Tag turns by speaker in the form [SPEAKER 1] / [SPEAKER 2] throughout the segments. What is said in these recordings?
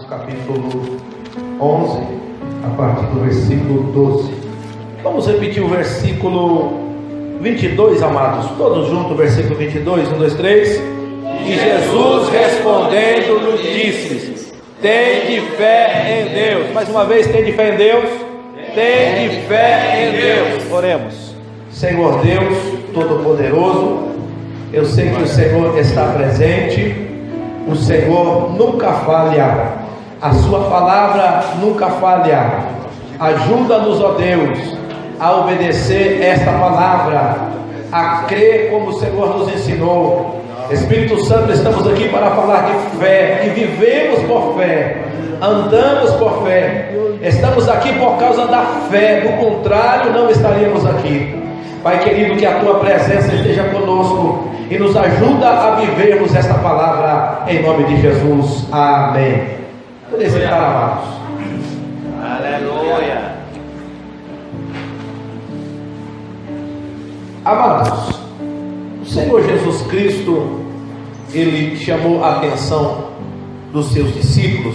[SPEAKER 1] capítulo 11, a partir do versículo 12. Vamos repetir o versículo 22, amados. Todos juntos, versículo 22, 1, 2, 3. E Jesus respondendo lhe disse: tende fé em Deus. Mais uma vez, tende fé em Deus. Tende fé em Deus. Oremos. Senhor Deus Todo-Poderoso, eu sei que o Senhor está presente. O Senhor nunca falha, a sua palavra nunca falha. Ajuda-nos, ó Deus, a obedecer esta palavra, a crer como o Senhor nos ensinou. Espírito Santo, estamos aqui para falar de fé, que vivemos por fé, andamos por fé, estamos aqui por causa da fé, do contrário não estaríamos aqui. Pai querido, que a tua presença esteja conosco e nos ajuda a vivermos esta palavra em nome de Jesus. Amém. Podem sentar, amados.
[SPEAKER 2] Aleluia.
[SPEAKER 1] Amados, o Senhor Jesus Cristo, Ele chamou a atenção dos seus discípulos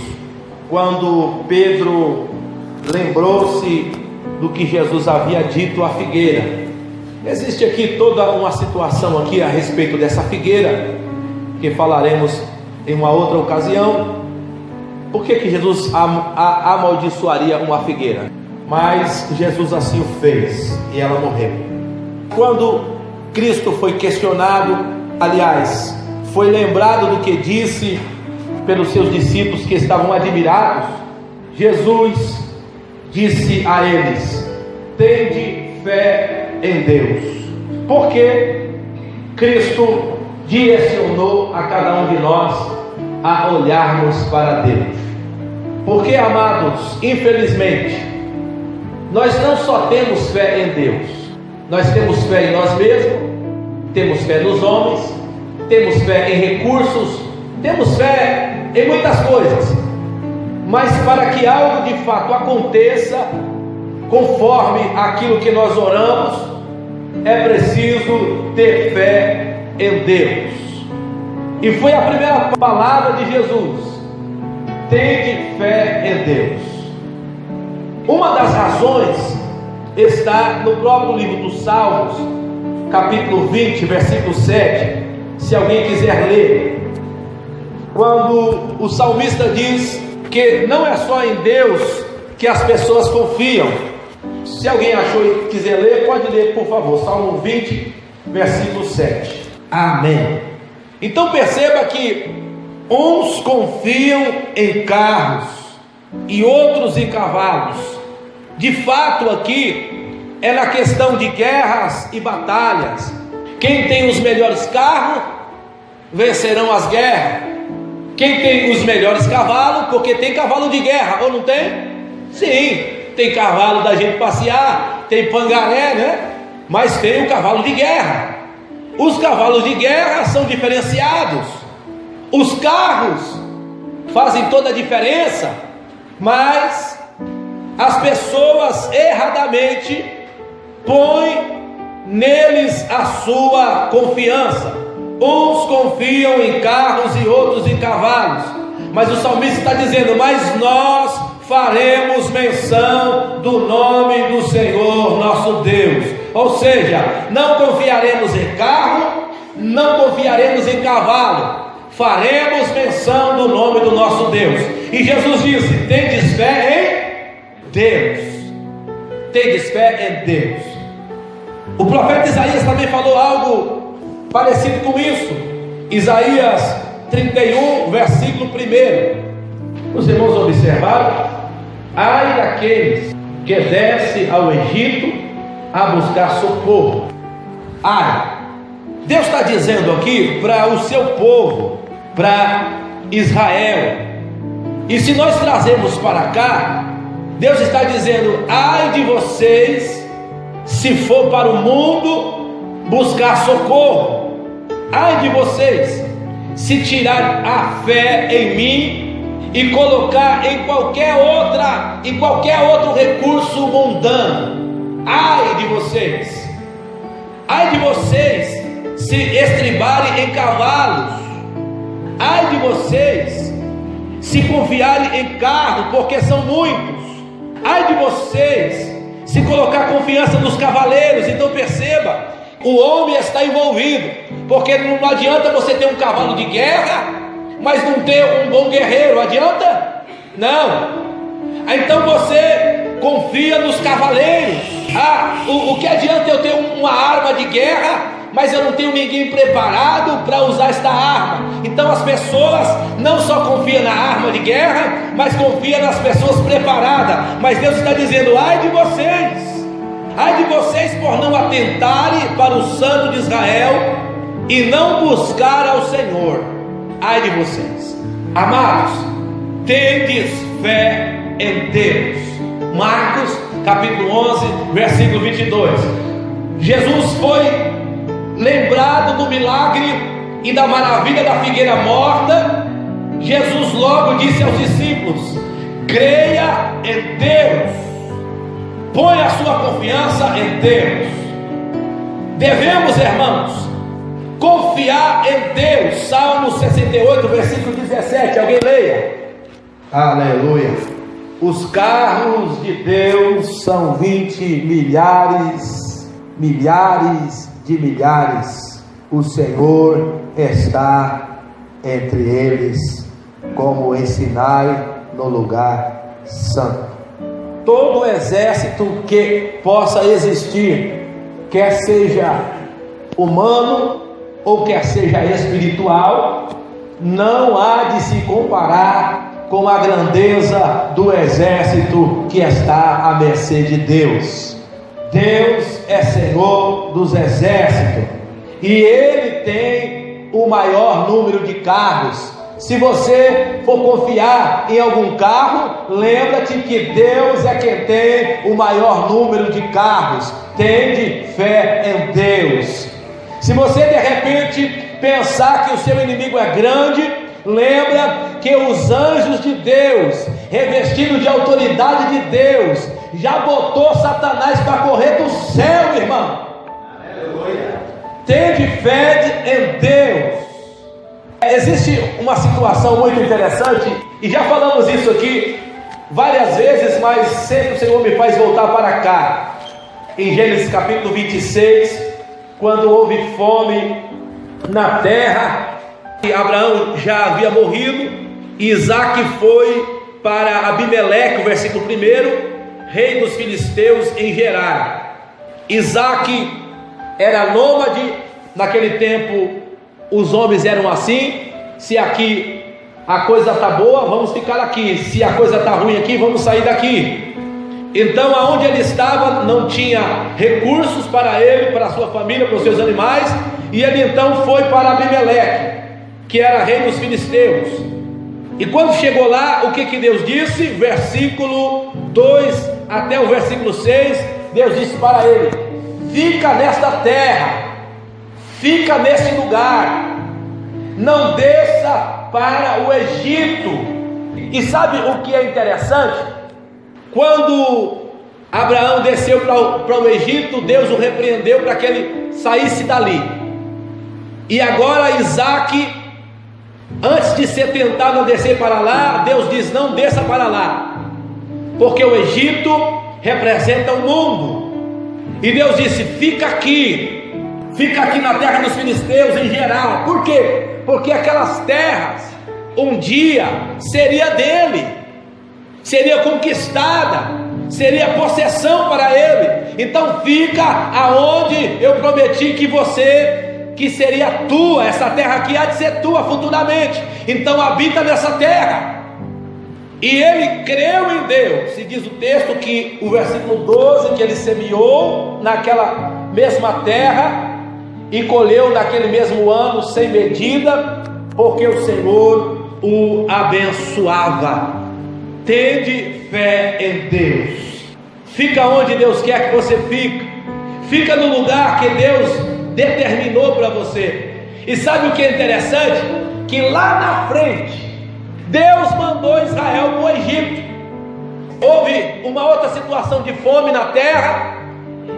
[SPEAKER 1] quando Pedro lembrou-se do que Jesus havia dito à figueira. Existe aqui toda uma situação aqui a respeito dessa figueira, que falaremos em uma outra ocasião. Por que Jesus amaldiçoaria uma figueira? Mas Jesus assim o fez e ela morreu. Quando Cristo foi questionado, aliás, foi lembrado do que disse pelos seus discípulos que estavam admirados, Jesus disse a eles: tende fé em Deus. Porque Cristo direcionou a cada um de nós a olharmos para Deus. Porque, amados, infelizmente, nós não só temos fé em Deus, nós temos fé em nós mesmos, temos fé nos homens, temos fé em recursos, temos fé em muitas coisas, mas para que algo de fato aconteça conforme aquilo que nós oramos, é preciso ter fé em Deus. E foi a primeira palavra de Jesus: tende fé em Deus. Uma das razões está no próprio livro dos Salmos, capítulo 20, versículo 7. Se alguém quiser ler, quando o salmista diz que não é só em Deus que as pessoas confiam. Se alguém achou e quiser ler, pode ler, por favor. Salmo 20, versículo 7. Amém. Então perceba que uns confiam em carros e outros em cavalos. De fato, aqui é na questão de guerras e batalhas. Quem tem os melhores carros vencerão as guerras. Quem tem os melhores cavalos, porque tem cavalo de guerra, ou não tem? Sim, tem cavalo da gente passear, tem pangaré, né? Mas tem o cavalo de guerra. Os cavalos de guerra são diferenciados. Os carros fazem toda a diferença, mas as pessoas erradamente põem neles a sua confiança. Uns confiam em carros e outros em cavalos, mas o salmista está dizendo: mas nós faremos menção do nome do Senhor nosso Deus. Ou seja, não confiaremos em carro, não confiaremos em cavalo, faremos menção do nome do nosso Deus. E Jesus disse: tendes fé em Deus. Tendes fé em Deus. O profeta Isaías também falou algo parecido com isso. Isaías 31, versículo 1. Os irmãos observaram? Ai daqueles que descem ao Egito a buscar socorro. Ai, Deus está dizendo aqui para o seu povo, para Israel. E se nós trazemos para cá, Deus está dizendo: ai de vocês se for para o mundo buscar socorro. Ai de vocês se tirar a fé em mim e colocar em qualquer outro recurso mundano. Ai de vocês. Ai de vocês se estribarem em cavalos. Ai de vocês se confiarem em carro, porque são muitos. Ai de vocês se colocar confiança nos cavaleiros. Então perceba, o homem está envolvido, porque não adianta você ter um cavalo de guerra, mas não ter um bom guerreiro. Adianta? Não. Então você confia nos cavaleiros. O que adianta eu ter uma arma de guerra, mas eu não tenho ninguém preparado para usar esta arma? Então as pessoas não só confiam na arma de guerra, mas confiam nas pessoas preparadas. Mas Deus está dizendo: ai de vocês por não atentarem para o Santo de Israel e não buscar ao Senhor. Ai de vocês. Amados, tendes fé em Deus. Marcos capítulo 11 versículo 22. Jesus foi lembrado do milagre e da maravilha da figueira morta. Jesus logo disse aos discípulos: creia em Deus, ponha a sua confiança em Deus. Devemos, irmãos, confiar em Deus. Salmo 68 versículo 17, alguém leia. Aleluia. Os carros de Deus são 20 milhares, milhares de milhares. O Senhor está entre eles, como em Sinai, no lugar santo. Todo exército que possa existir, quer seja humano ou quer seja espiritual, não há de se comparar com a grandeza do exército que está à mercê de Deus. Deus é Senhor dos exércitos e Ele tem o maior número de carros. Se você for confiar em algum carro, lembra-te que Deus é quem tem o maior número de carros. Tende fé em Deus. Se você de repente pensar que o seu inimigo é grande, lembra que os anjos de Deus, revestidos de autoridade de Deus, já botou Satanás para correr do céu, irmão. Aleluia. Tende fé em Deus. Existe uma situação muito interessante, e já falamos isso aqui várias vezes, mas sempre o Senhor me faz voltar para cá. Em Gênesis capítulo 26, quando houve fome na terra, e Abraão já havia morrido, e Isaac foi para Abimeleque, o versículo 1, rei dos filisteus, em Gerar. Isaac era nômade. Naquele tempo os homens eram assim: se aqui a coisa está boa, vamos ficar aqui; se a coisa está ruim aqui, vamos sair daqui. Então aonde ele estava não tinha recursos para ele, para a sua família, para os seus animais, e ele então foi para Abimeleque, que era rei dos filisteus. E quando chegou lá, o que Deus disse? Versículo 2 até o versículo 6, Deus disse para ele: fica nesta terra, fica neste lugar, não desça para o Egito. E sabe o que é interessante? Quando Abraão desceu para o Egito, Deus o repreendeu para que ele saísse dali. E agora Isaac, antes de ser tentado a descer para lá, Deus diz: não desça para lá, porque o Egito representa o mundo. E Deus disse: fica aqui na terra dos filisteus, em geral. Por quê? Porque aquelas terras um dia seria dele, seria conquistada, seria possessão para ele. Então fica aonde eu prometi que seria tua. Essa terra aqui há de ser tua futuramente. Então habita nessa terra. E ele creu em Deus. E diz o texto que o versículo 12, que ele semeou naquela mesma terra e colheu naquele mesmo ano sem medida, porque o Senhor o abençoava. Tende fé em Deus. Fica onde Deus quer que você fique. Fica no lugar que Deus determinou para você. E sabe o que é interessante? Que lá na frente Deus mandou Israel para o Egito. Houve uma outra situação de fome na terra.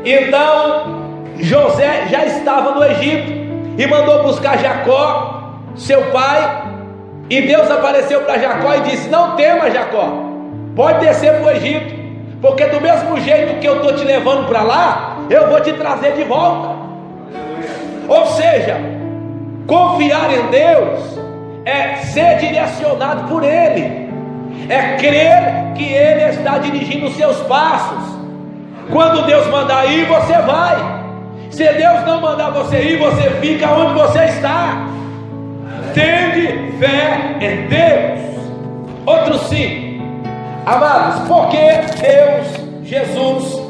[SPEAKER 1] Então José já estava no Egito e mandou buscar Jacó, seu pai, E Deus apareceu para Jacó e disse: não tema, Jacó, pode descer para o Egito, porque do mesmo jeito que eu estou te levando para lá, eu vou te trazer de volta. Ou seja, confiar em Deus é ser direcionado por Ele, é crer que Ele está dirigindo os seus passos. Quando Deus mandar ir, você vai. Se Deus não mandar você ir, você fica onde você está. Tende fé em Deus. Outro sim, amados, porque Deus, Jesus,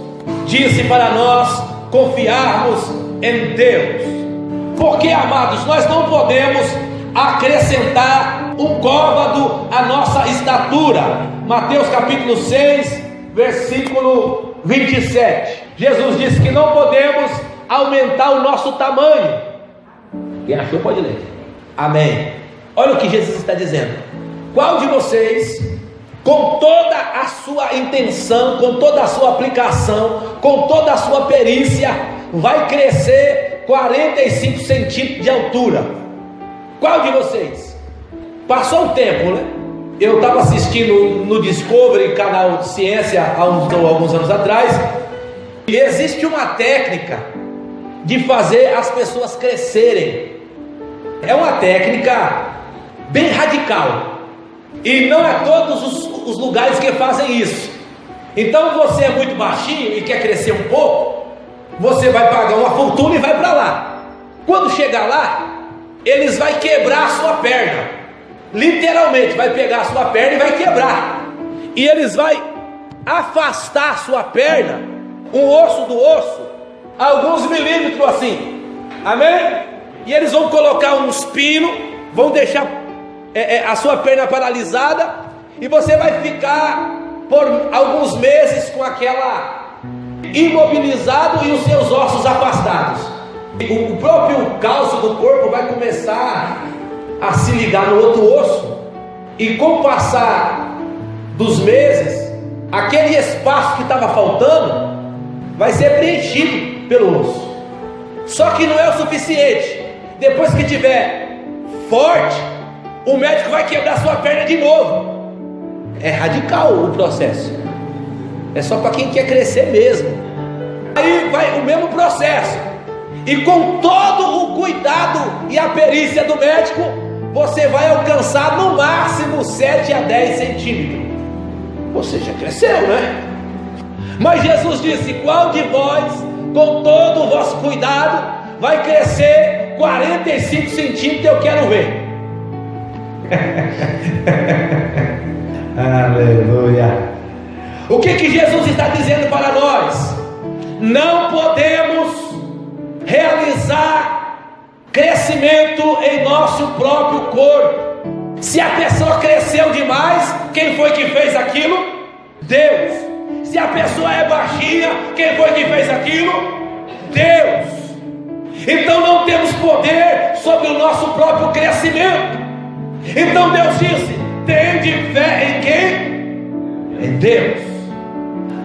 [SPEAKER 1] disse para nós confiarmos em Deus. Porque, amados, nós não podemos acrescentar um côvado à nossa estatura. Mateus capítulo 6, versículo 27. Jesus disse que não podemos aumentar o nosso tamanho. Quem achou pode ler. Amém. Olha o que Jesus está dizendo. Qual de vocês, com toda a sua intenção, com toda a sua aplicação, com toda a sua perícia, vai crescer 45 centímetros de altura? Qual de vocês? Passou um tempo, né? Eu estava assistindo no Discovery, canal Ciência, há alguns anos atrás. E existe uma técnica de fazer as pessoas crescerem. É uma técnica bem radical, e não é todos os lugares que fazem isso. Então você é muito baixinho e quer crescer um pouco, você vai pagar uma fortuna e vai para lá. Quando chegar lá, eles vão quebrar a sua perna, literalmente vai pegar a sua perna e vai quebrar, e eles vão afastar a sua perna, um osso do osso, alguns milímetros assim, amém? E eles vão colocar uns pinos, vão deixar a sua perna paralisada, e você vai ficar por alguns meses com aquela imobilizado e os seus ossos afastados. O próprio cálcio do corpo vai começar a se ligar no outro osso, e com o passar dos meses, aquele espaço que estava faltando vai ser preenchido pelo osso. Só que não é o suficiente. Depois que tiver forte, o médico vai quebrar sua perna de novo. É radical o processo. É só para quem quer crescer mesmo. Aí vai o mesmo processo, e com todo o cuidado e a perícia do médico, você vai alcançar no máximo 7 a 10 centímetros. Você já cresceu, né? Mas Jesus disse: qual de vós, com todo o vosso cuidado, vai crescer 45 centímetros? Eu quero ver. Aleluia. O que Jesus está dizendo para nós? Não podemos realizar crescimento em nosso próprio corpo. Se a pessoa cresceu demais, quem foi que fez aquilo? Deus. Se a pessoa é baixinha, quem foi que fez aquilo? Deus. Então não temos poder sobre o nosso próprio crescimento. Então Deus disse: tende fé em quem? Em Deus.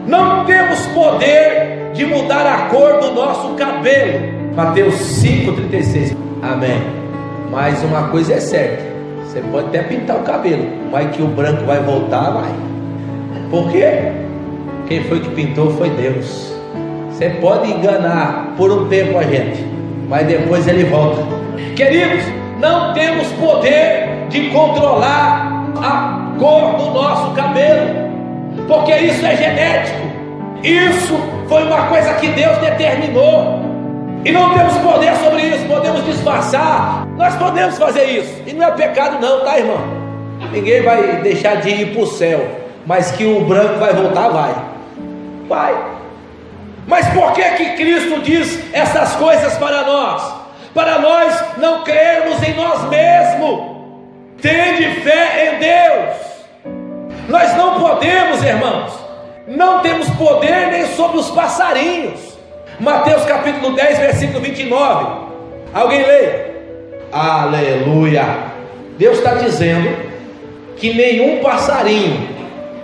[SPEAKER 1] Não temos poder de mudar a cor do nosso cabelo. Mateus 5,36. Amém. Mas uma coisa é certa: você pode até pintar o cabelo, mas que o branco vai voltar, vai. Por quê? Quem foi que pintou foi Deus. Você pode enganar por um tempo a gente, mas depois ele volta. Queridos, não temos poder de controlar a cor do nosso cabelo, porque isso é genético. Isso foi uma coisa que Deus determinou, e não temos poder sobre isso. Podemos disfarçar, nós podemos fazer isso, e não é pecado não, tá, irmão? Ninguém vai deixar de ir para o céu, mas que o branco vai voltar, vai. Mas por que Cristo diz essas coisas para nós? Para nós não crermos em nós mesmos. Tende fé em Deus. Nós não podemos, irmãos, não temos poder nem sobre os passarinhos. Mateus capítulo 10, versículo 29. Alguém leia? Aleluia. Deus está dizendo que nenhum passarinho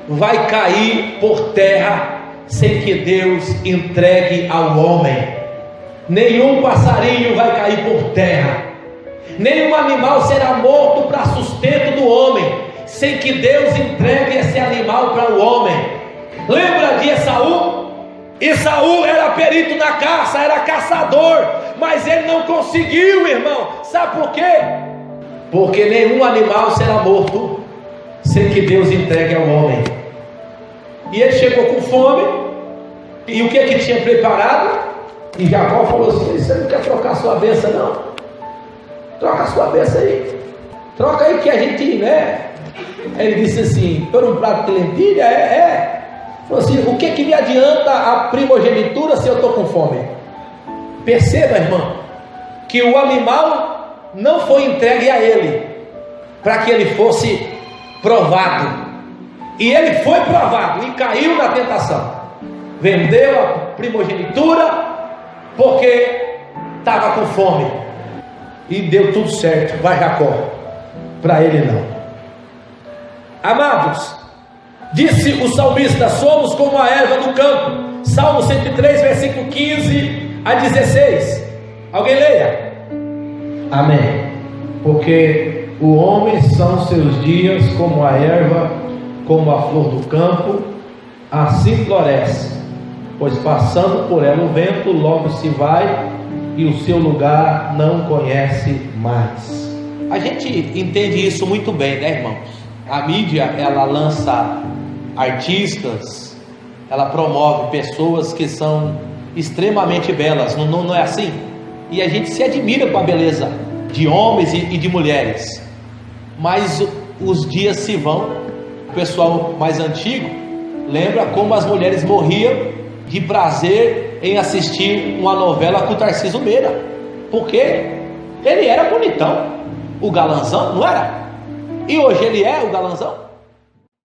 [SPEAKER 1] vai cair por terra sem que Deus entregue ao homem. Nenhum passarinho vai cair por terra. Nenhum animal será morto para sustento do homem, sem que Deus entregue esse animal para o homem. Lembra de Esaú? Esaú era perito na caça, era caçador, mas ele não conseguiu, irmão. Sabe por quê? Porque nenhum animal será morto sem que Deus entregue ao homem. E ele chegou com fome, e o que tinha preparado? E Jacó falou assim: você não quer trocar sua bênção não? Troca a sua bênção aí, troca aí que a gente, né? Aí ele disse assim: por um prato de lentilha? Falou assim: o que me adianta a primogenitura se eu estou com fome? Perceba, irmão, que o animal não foi entregue a ele para que ele fosse provado, e ele foi provado e caiu na tentação. Vendeu a primogenitura porque estava com fome, e deu tudo certo. Vai Jacó, para ele não. Amados, disse o salmista: somos como a erva do campo. Salmo 103, versículo 15 a 16. Alguém leia? Amém. Porque o homem são seus dias como a erva, como a flor do campo, assim floresce, pois passando por ela o vento logo se vai, e o seu lugar não conhece mais. A gente entende isso muito bem, né, irmãos? A mídia, ela lança artistas, ela promove pessoas que são extremamente belas, não é assim? E a gente se admira com a beleza de homens e de mulheres, mas os dias se vão. O pessoal mais antigo lembra como as mulheres morriam de prazer em assistir uma novela com o Tarcísio Meira, porque ele era bonitão, o galanzão, não era? E hoje ele é o galanzão?